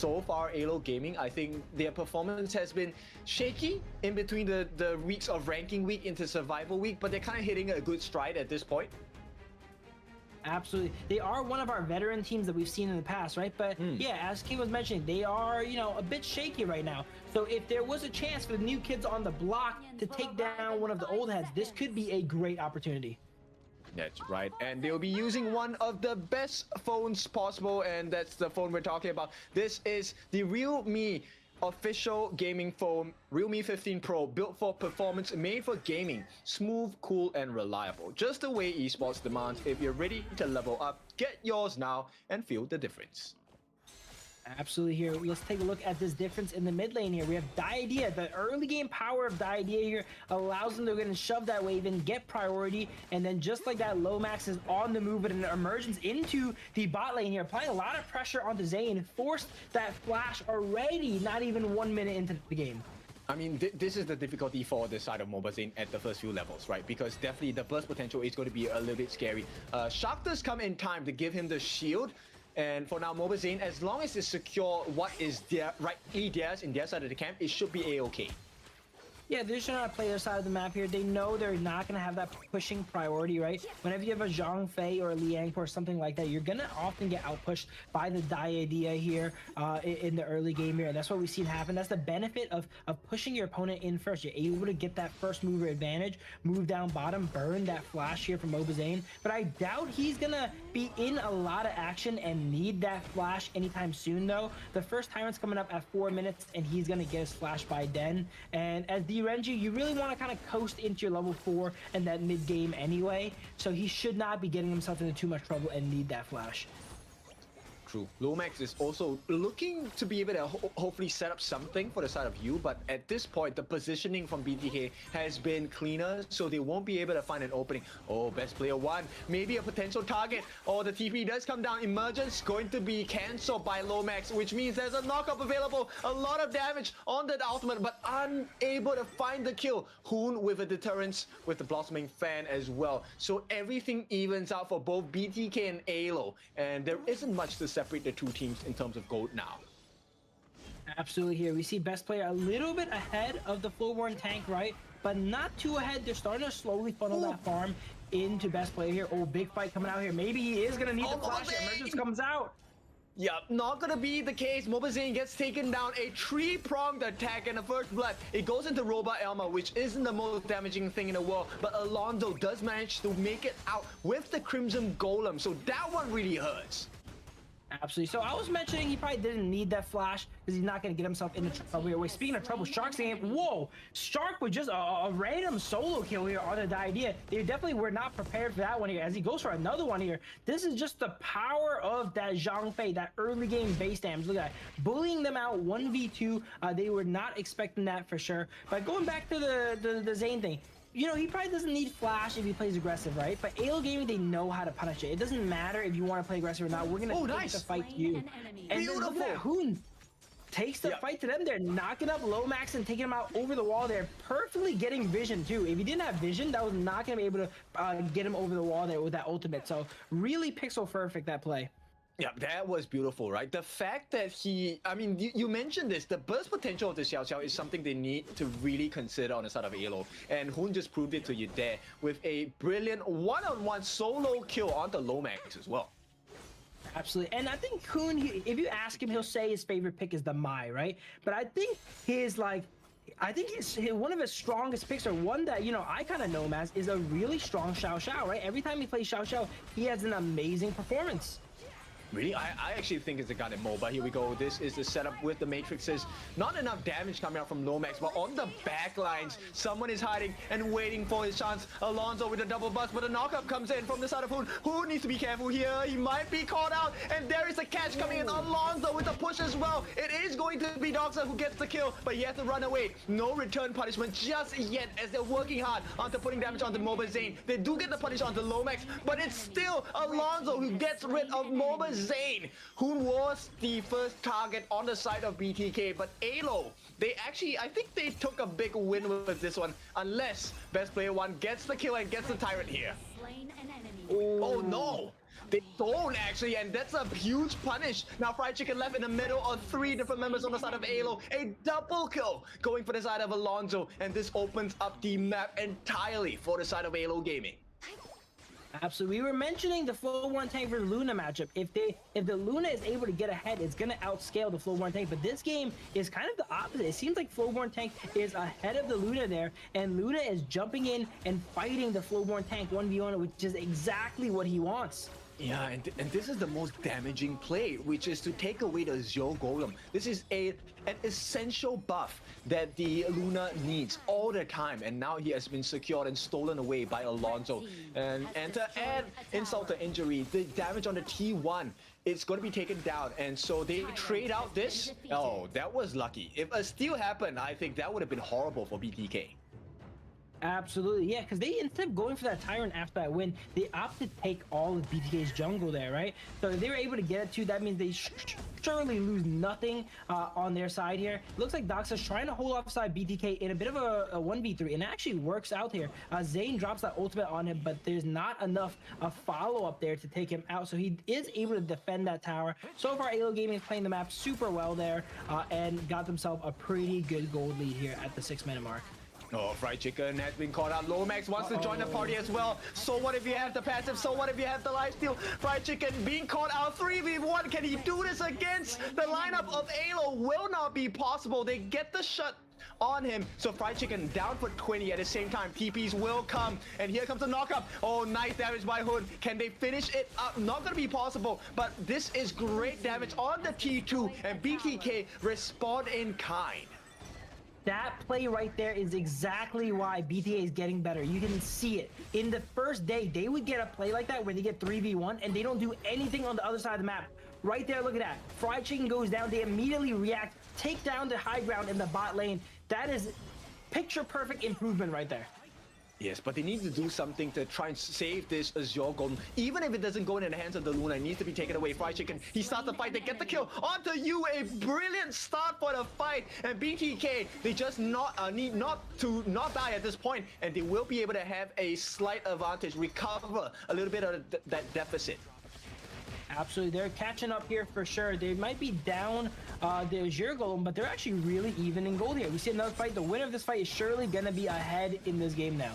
so far, Alo Gaming, I think their performance has been shaky in between the weeks of ranking week into survival week, but they're kind of hitting a good stride at this point. Absolutely. They are one of our veteran teams that we've seen in the past, right? But yeah, as King was mentioning, they are, you know, a bit shaky right now. So if there was a chance for the new kids on the block to take down one of the old heads, this could be a great opportunity. That's right, and they'll be using one of the best phones possible, and that's the phone we're talking about. This is the Realme official gaming phone, Realme 15 Pro, built for performance, made for gaming, smooth, cool, and reliable. Just the way esports demands. If you're ready to level up, get yours now and feel the difference. Absolutely. Here, let's take a look at this difference in the mid lane here. We have Diadea. The early game power of Diadea here allows them to go and shove that wave in, get priority, and then just like that, Lomax is on the move with an emergence into the bot lane here, applying a lot of pressure onto Zain, forced that flash already, not even 1 minute into the game. I mean, this is the difficulty for the side of Mobazane at the first few levels, right? Because definitely the burst potential is going to be a little bit scary. Shark does come in time to give him the shield. And for now, Mobazane, as long as they secure what is there, rightly theirs in their side of the camp, it should be a-okay. Yeah, they're just trying to play their side of the map here. They know they're not going to have that pushing priority, right? Whenever you have a Zhang Fei or a Liang or something like that, you're going to often get outpushed by the Diadea here in the early game here. That's what we've seen happen. That's the benefit of pushing your opponent in first. You're able to get that first mover advantage, move down bottom, burn that flash here from Mobazane. But I doubt he's going to be in a lot of action and need that flash anytime soon, though. The first Tyrant's coming up at 4 minutes, and he's going to get his flash by Den. And as Renji, you really want to kind of coast into your level 4 and that mid game anyway, so he should not be getting himself into too much trouble and need that flash. True. Lomax is also looking to be able to hopefully set up something for the side of you, but at this point, the positioning from BTK has been cleaner, so they won't be able to find an opening. Oh, best player one, maybe a potential target. Oh, the TP does come down. Emergence going to be cancelled by Lomax, which means there's a knockup available. A lot of damage on that ultimate, but unable to find the kill. Hoon with a deterrence with the Blossoming Fan as well. So everything evens out for both BTK and Alo, and there isn't much to separate the two teams in terms of gold now. Absolutely. Here we see best player a little bit ahead of the Flowborn tank, right? But not too ahead. They're starting to slowly funnel that farm into best player here. Oh, big fight coming out here. Maybe he is going to need the flash. Emergence comes out. Yeah, not gonna be the case. Mobazane gets taken down. A three-pronged attack and the first blood. It goes into Robot Elma, which isn't the most damaging thing in the world. But Alonso does manage to make it out with the Crimson Golem. So that one really hurts. Absolutely. So I was mentioning he probably didn't need that flash because he's not going to get himself into trouble here. Wait, speaking of trouble, Shark's game. Whoa! Shark with just a random solo kill here on the Diadea. They definitely were not prepared for that one here. As he goes for another one here, this is just the power of that Zhang Fei, that early game base damage. Look at that. Bullying them out 1v2. They were not expecting that for sure. But going back to the Zain thing, you know, he probably doesn't need flash if he plays aggressive, right? But Alo Gaming, they know how to punish it. It doesn't matter if you want to play aggressive or not. We're going to take the fight to you. And then look at that. Hoon takes the fight to them. They're knocking up Lomax and taking him out over the wall. They're perfectly getting vision, too. If he didn't have vision, that was not going to be able to get him over the wall there with that ultimate. So really pixel perfect, that play. Yeah, that was beautiful, right? The fact that I mean, you mentioned this, the burst potential of the Xiao Xiao is something they need to really consider on the side of Alo. And Hoon just proved it to you there with a brilliant one-on-one solo kill onto Lomax as well. Absolutely. And I think Hoon, if you ask him, he'll say his favorite pick is the Mai, right? But I think his, one of his strongest picks, or one that, you know, I kind of know him as, is a really strong Xiao Xiao, right? Every time he plays Xiao Xiao, he has an amazing performance. Really? I actually think it's a gun and more, but here we go. This is the setup with the Matrixes. Not enough damage coming out from Lomax, but on the back lines, someone is hiding and waiting for his chance. Alonso with a double bust, but a knockup comes in from the side of Hoon. Hoon needs to be careful here. He might be caught out, and there is a catch coming in. Alonso with a push as well. It is going to be Doxa who gets the kill, but he has to run away. No return punishment just yet, as they're working hard onto putting damage onto Mobazane. They do get the punish onto Lomax, but it's still Alonso who gets rid of Mobazane. Who was the first target on the side of BTK, but Alo, they actually, I think they took a big win with this one, unless best player one gets the kill and gets the Tyrant here. Oh no! They don't actually, and that's a huge punish. Now Fried Chicken left in the middle of 3 different members on the side of Alo. A double kill going for the side of Alonso, and this opens up the map entirely for the side of Alo Gaming. Absolutely. We were mentioning the Flow One Tank versus Luna matchup. If the Luna is able to get ahead, it's gonna outscale the Flow One Tank. But this game is kind of the opposite. It seems like Flow One Tank is ahead of the Luna there, and Luna is jumping in and fighting the Flow One Tank 1v1, which is exactly what he wants. Yeah, and this is the most damaging play, which is to take away the Azure Golem. This is an essential buff that the Luna needs all the time, and now he has been secured and stolen away by Alonso. And to add insult to injury, the damage on the T1, it's going to be taken down, and so they trade out this. Oh, that was lucky. If a steal happened, I think that would have been horrible for BTK. Absolutely, yeah, because they, instead of going for that Tyrant after that win, they opted to take all of BTK's jungle there, right? So if they were able to get it too, that means they surely lose nothing on their side here. Looks like Doxa's trying to hold offside BTK in a bit of a 1v3, and it actually works out here. Zane drops that ultimate on him, but there's not enough follow-up there to take him out, so he is able to defend that tower. So far, Alo Gaming is playing the map super well there, and got themselves a pretty good gold lead here at the 6-minute mark. Oh, Fried Chicken has been caught out. Lomax wants to join the party as well. So what if you have the passive? So what if you have the lifesteal? Fried Chicken being caught out 3v1. Can he do this against the lineup of Alo? Will not be possible. They get the shot on him. So Fried Chicken down for 20 at the same time. TPs will come. And here comes the knockup. Oh, nice damage by Hood. Can they finish it up? Not going to be possible. But this is great damage on the T2. And BTK respond in kind. That play right there is exactly why BTA is getting better. You can see it. In the first day, they would get a play like that where they get 3v1 and they don't do anything on the other side of the map. Right there, look at that. Fried Chicken goes down, they immediately react, take down the high ground in the bot lane. That is picture perfect improvement right there. Yes, but they need to do something to try and save this Azure Golem. Even if it doesn't go in the hands of the Luna, it needs to be taken away. Fried Chicken, he starts the fight, they get the kill. Onto you, a brilliant start for the fight. And BTK, they just need not to die at this point, and they will be able to have a slight advantage, recover a little bit of that deficit. Absolutely, they're catching up here for sure. They might be down the Azure Golem, but they're actually really even in gold here. We see another fight. The winner of this fight is surely going to be ahead in this game now.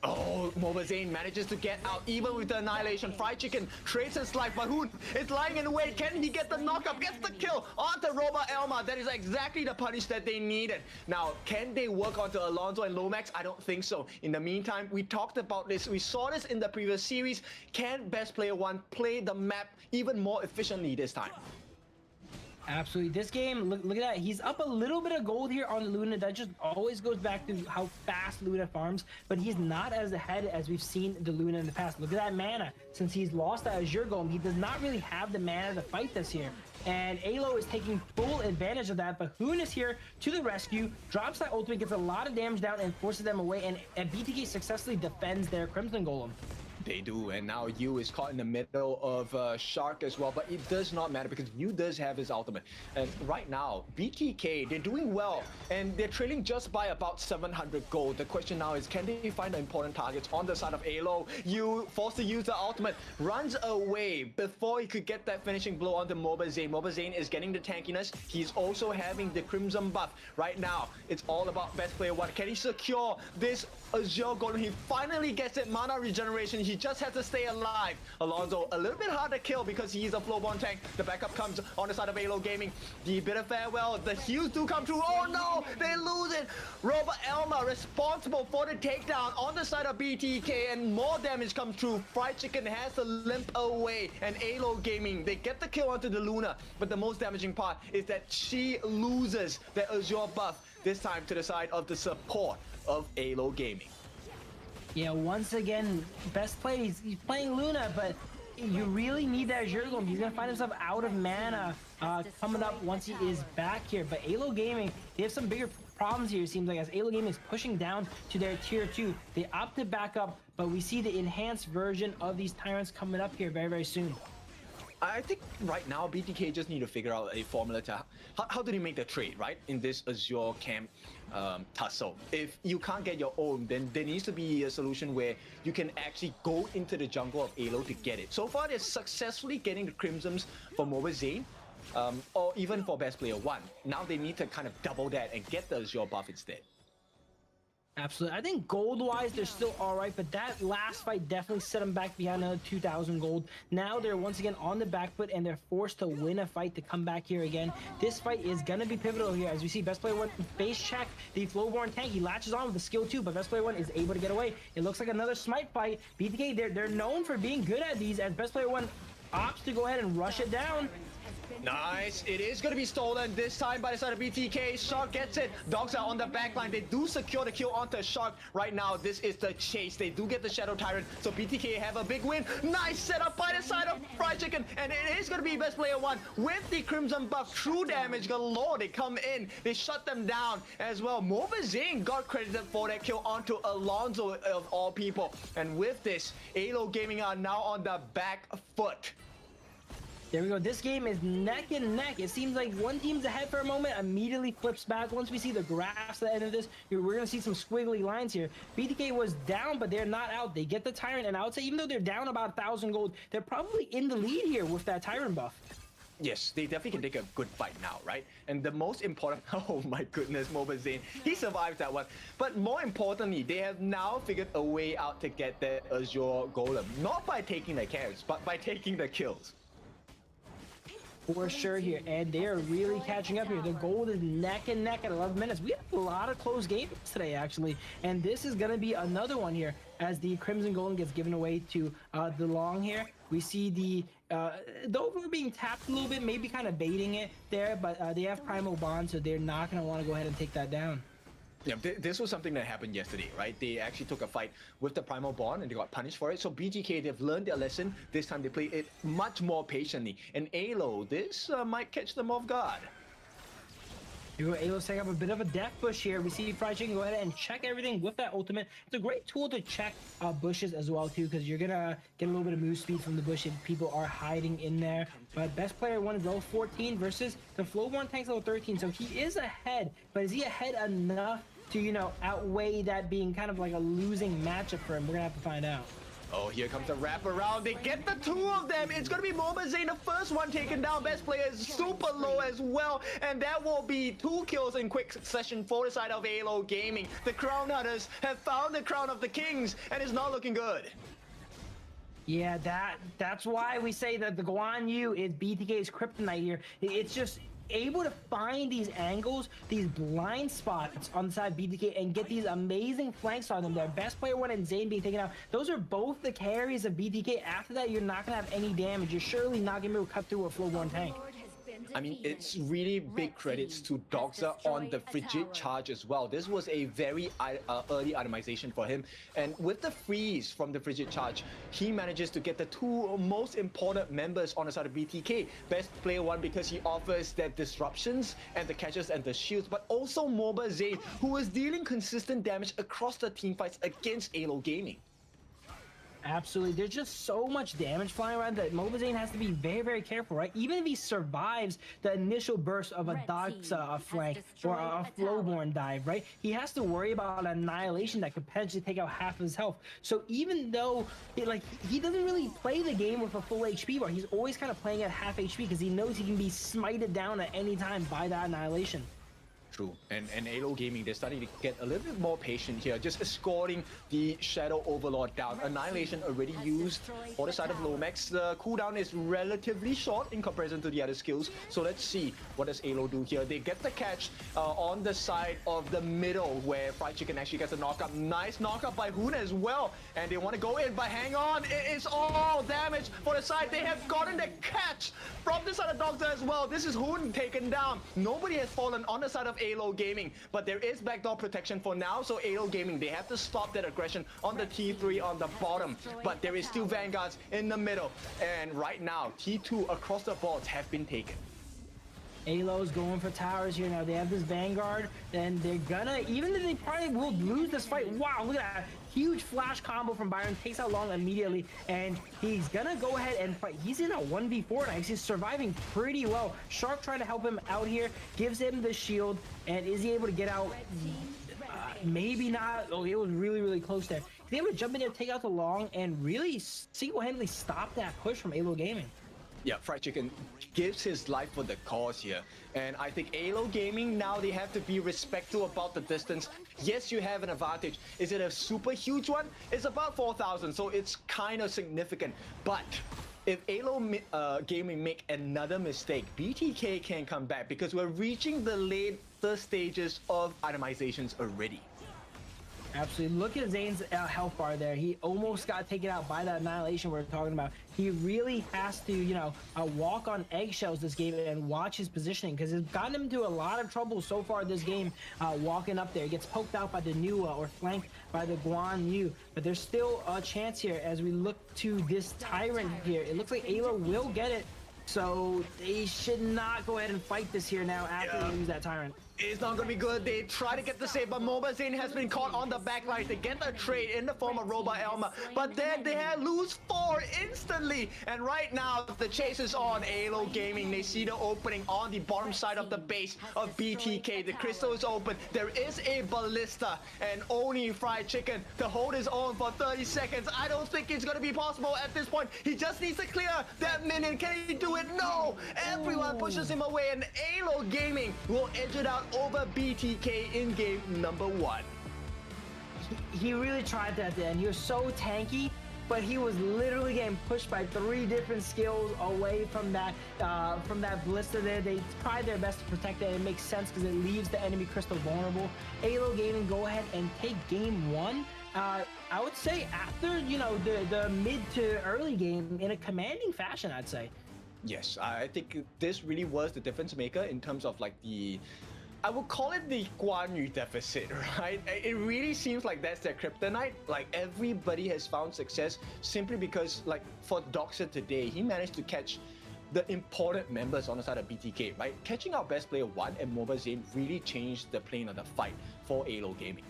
Oh, Mobazane manages to get out even with the Annihilation. Fried Chicken trades his life, but Hoon is lying in wait. Can he get the knockup? Gets the kill onto Roba Elma. That is exactly the punish that they needed. Now, can they work onto Alonso and Lomax? I don't think so. In the meantime, we talked about this. We saw this in the previous series. Can Best Player 1 play the map even more efficiently this time? Absolutely. This game, look at that. He's up a little bit of gold here on Luna. That just always goes back to how fast Luna farms, but he's not as ahead as we've seen the Luna in the past. Look at that mana. Since he's lost that Azure Golem, he does not really have the mana to fight this here. And Alo is taking full advantage of that, but Hoon is here to the rescue, drops that ultimate, gets a lot of damage down, and forces them away, and BTK successfully defends their Crimson Golem. They do, and now Yu is caught in the middle of Shark as well, but it does not matter because Yu does have his ultimate. And right now, BTK, they're doing well, and they're trailing just by about 700 gold. The question now is, can they find the important targets on the side of Alo? Yu, forced to use the ultimate, runs away before he could get that finishing blow onto Mobazane. Mobazane is getting the tankiness. He's also having the Crimson buff. Right now, it's all about Best Player 1. Can he secure this Azure Golem? He finally gets it, mana regeneration. He just has to stay alive. Alonso, a little bit hard to kill because he's a Flowborn tank. The backup comes on the side of Alo Gaming. The bit of farewell, the heals do come through. Oh no, they lose it. Robert Elma responsible for the takedown on the side of BTK, and more damage comes through. Fried Chicken has to limp away, and Alo Gaming, they get the kill onto the Luna, but the most damaging part is that she loses the Azure buff, this time to the side of the support of Alo Gaming. Yeah, once again, best play. He's playing Luna, but you really need that Azure Golem. He's gonna find himself out of mana coming up once he is back here. But Alo Gaming, they have some bigger problems here, it seems like, as Alo Gaming is pushing down to their tier 2. They opt to back up, but we see the enhanced version of these Tyrants coming up here very, very soon. I think right now BTK just need to figure out a formula to how do they make the trade, right? In this Azure camp tussle. If you can't get your own, then there needs to be a solution where you can actually go into the jungle of Alo to get it. So far, they're successfully getting the Crimsons for Mobile Zane, or even for Best Player 1. Now they need to kind of double that and get the Azure buff instead. Absolutely. I think gold-wise, they're still all right, but that last fight definitely set them back behind another 2,000 gold. Now they're once again on the back foot, and they're forced to win a fight to come back here again. This fight is going to be pivotal here. As we see, Best Player 1 face check the Flowborn tank. He latches on with the skill 2, but Best Player 1 is able to get away. It looks like another smite fight. BTK, they're known for being good at these, as Best Player 1 opts to go ahead and rush it down. Nice. It is going to be stolen this time by the side of BTK. Shark gets it. Dogs are on the back line. They do secure the kill onto Shark. Right now, this is the chase. They do get the Shadow Tyrant. So BTK have a big win. Nice setup by the side of Fried Chicken. And it is going to be Best Player 1 with the Crimson buff. True damage galore. They come in. They shut them down as well. Mobile Zane got credited for that kill onto Alonso of all people. And with this, Alo Gaming are now on the back foot. There we go. This game is neck and neck. It seems like one team's ahead for a moment, immediately flips back. Once we see the graphs at the end of this, we're going to see some squiggly lines here. BTK was down, but they're not out. They get the Tyrant, and I would say even though they're down about 1,000 gold, they're probably in the lead here with that Tyrant buff. Yes, they definitely can take a good fight now, right? And the most important, oh my goodness, Mobile Zane, he survived that one. But more importantly, they have now figured a way out to get the Azure Golem. Not by taking the carries, but by taking the kills. For sure here, and they are really catching up here. The gold is neck and neck at 11 minutes. We have a lot of close games today, actually, and this is going to be another one here as the Crimson Golem gets given away to the Long here. We see the Overlord being tapped a little bit, maybe kind of baiting it there, but they have Primal Bond, so they're not going to want to go ahead and take that down. Yeah, this was something that happened yesterday, right? They actually took a fight with the Primal Bond and they got punished for it. So BGK, they've learned their lesson. This time they play it much more patiently. And Alo, this might catch them off guard. Alo's setting up a bit of a death bush here. We see Fried Chicken go ahead and check everything with that ultimate. It's a great tool to check bushes as well too, because you're gonna get a little bit of move speed from the bush if people are hiding in there. But Best Player 1 is level 14 versus the Flowborn tank's level 13, so he is ahead. But is he ahead enough to, you know, outweigh that being kind of like a losing matchup for him? We're gonna have to find out. Oh, here comes the wraparound. They get the two of them. It's going to be Mobile Zane, the first one taken down. Best Player is super low as well. And that will be 2 kills in quick succession for the side of Alo Gaming. The Crown Hunters have found the Crown of the Kings, and it's not looking good. Yeah, that's why we say that the Guan Yu is BTK's kryptonite here. It's just able to find these angles, these blind spots on the side of BTK and get these amazing flanks on them there. Best Player 1 and Zane being taken out. Those are both the carries of BTK. After that, you're not going to have any damage. You're surely not going to be able to cut through a Flowborn tank. I mean, it's really big credits to Doxa on the Frigid Charge as well. This was a very early itemization for him. And with the freeze from the Frigid Charge, he manages to get the 2 most important members on the side of BTK. Best Player 1 because he offers that disruptions and the catches and the shields, but also Mobile Zane, who is dealing consistent damage across the team fights against Alo Gaming. Absolutely. There's just so much damage flying around that Mobile Zane has to be very, very careful, right? Even if he survives the initial burst of a Doxa flank or a Flowborn dive, right? He has to worry about Annihilation that could potentially take out half of his health. So even though, he doesn't really play the game with a full HP bar, he's always kind of playing at half HP because he knows he can be smited down at any time by that Annihilation. True. And Alo Gaming, they're starting to get a little bit more patient here, just escorting the Shadow Overlord down. Annihilation already used for the side of Lomax. The cooldown is relatively short in comparison to the other skills. So let's see what does Alo do here. They get the catch on the side of the middle where Fried Chicken actually gets a knockup. Nice knockup by Hoon as well. And they want to go in, but hang on. It is all damage for the side. They have gotten the catch from the side of Doxa as well. This is Hoon taken down. Nobody has fallen on the side of Alo Gaming, but there is backdoor protection for now, so Alo Gaming, they have to stop that aggression on the T3 on the bottom, but there is still Vanguards in the middle, and right now, T2 across the boards have been taken. Alo's going for towers here now. They have this Vanguard, and they're gonna, even if they probably will lose this fight, wow, look at that. huge flash combo from Byron, takes out Long immediately, and he's gonna go ahead and fight. He's in a 1v4 now. He's surviving pretty well. Shark trying to help him out here, gives him the shield, and is he able to get out? Maybe not. Oh, it was really, really close there. He's able to jump in there, take out the Long, and really single-handedly stop that push from Alo Gaming. Yeah, Fried Chicken gives his life for the cause here. And I think Alo Gaming, now they have to be respectful about the distance. Yes, you have an advantage. Is it a super huge one? It's about 4,000, so it's kind of significant. But if Alo Gaming make another mistake, BTK can come back because we're reaching the later stages of itemizations already. Absolutely. Look at Zane's health bar there. He almost got taken out by that annihilation we're talking about. He really has to, you know, walk on eggshells this game and watch his positioning, because it's gotten him into a lot of trouble so far this game, walking up there. He gets poked out by the Nua or flanked by the Guan Yu, but there's still a chance here as we look to this Tyrant here. It looks like Alo will get it, so they should not go ahead and fight this here now after they lose that Tyrant. It's not gonna be good. They try to get the save, but Mobazane has been caught on the backline. They get the trade in the form of Roba Elma, but then they lose 4 instantly. And right now, the chase is on. Alo Gaming, they see the opening on the bottom side of the base of BTK. The crystal is open. There is a ballista, and only Fried Chicken to hold his own for 30 seconds. I don't think it's gonna be possible at this point. He just needs to clear that minion. Can he do it? No! Everyone pushes him away, and Alo Gaming will edge it out over BTK in game number 1. He really tried that then. He was so tanky, but he was literally getting pushed by 3 different skills away from that ballista there. They tried their best to protect it. It makes sense because it leaves the enemy crystal vulnerable. Alo Gaming go ahead and take game 1. I would say after, you know, the mid to early game in a commanding fashion, I'd say. Yes, I think this really was the difference maker in terms of like I would call it the Guan Yu deficit, right? It really seems like that's their kryptonite. Like everybody has found success simply because, like for Doxa today, he managed to catch the important members on the side of BTK, right? Catching out best player 1 and Mobazane really changed the plane of the fight for Alo Gaming.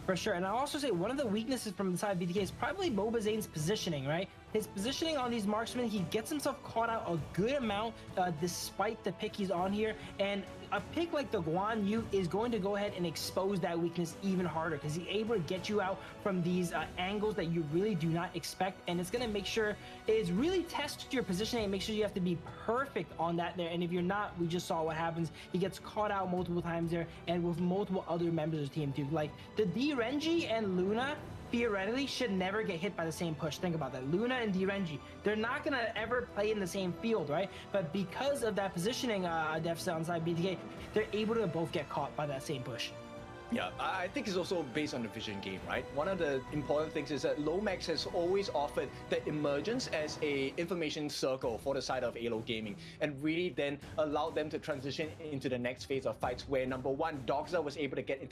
For sure, and I'll also say one of the weaknesses from the side of BTK is probably Mobazane's positioning, right? His positioning on these marksmen, he gets himself caught out a good amount despite the pick he's on here, and a pick like the Guan Yu is going to go ahead and expose that weakness even harder because he's able to get you out from these angles that you really do not expect, and it's going to make sure it's really test your positioning and make sure you have to be perfect on that there, and if you're not, we just saw what happens. He gets caught out multiple times there, and with multiple other members of the team too. Like the DRNG and Luna theoretically should never get hit by the same push. Think about that. Luna and DRNG, they're not gonna ever play in the same field, right? But because of that positioning deficit on side BTK, they're able to both get caught by that same push. Yeah, I think it's also based on the vision game, right? One of the important things is that Lomax has always offered the emergence as a information circle for the side of Alo Gaming, and really then allowed them to transition into the next phase of fights where number 1, Doxa was able to get into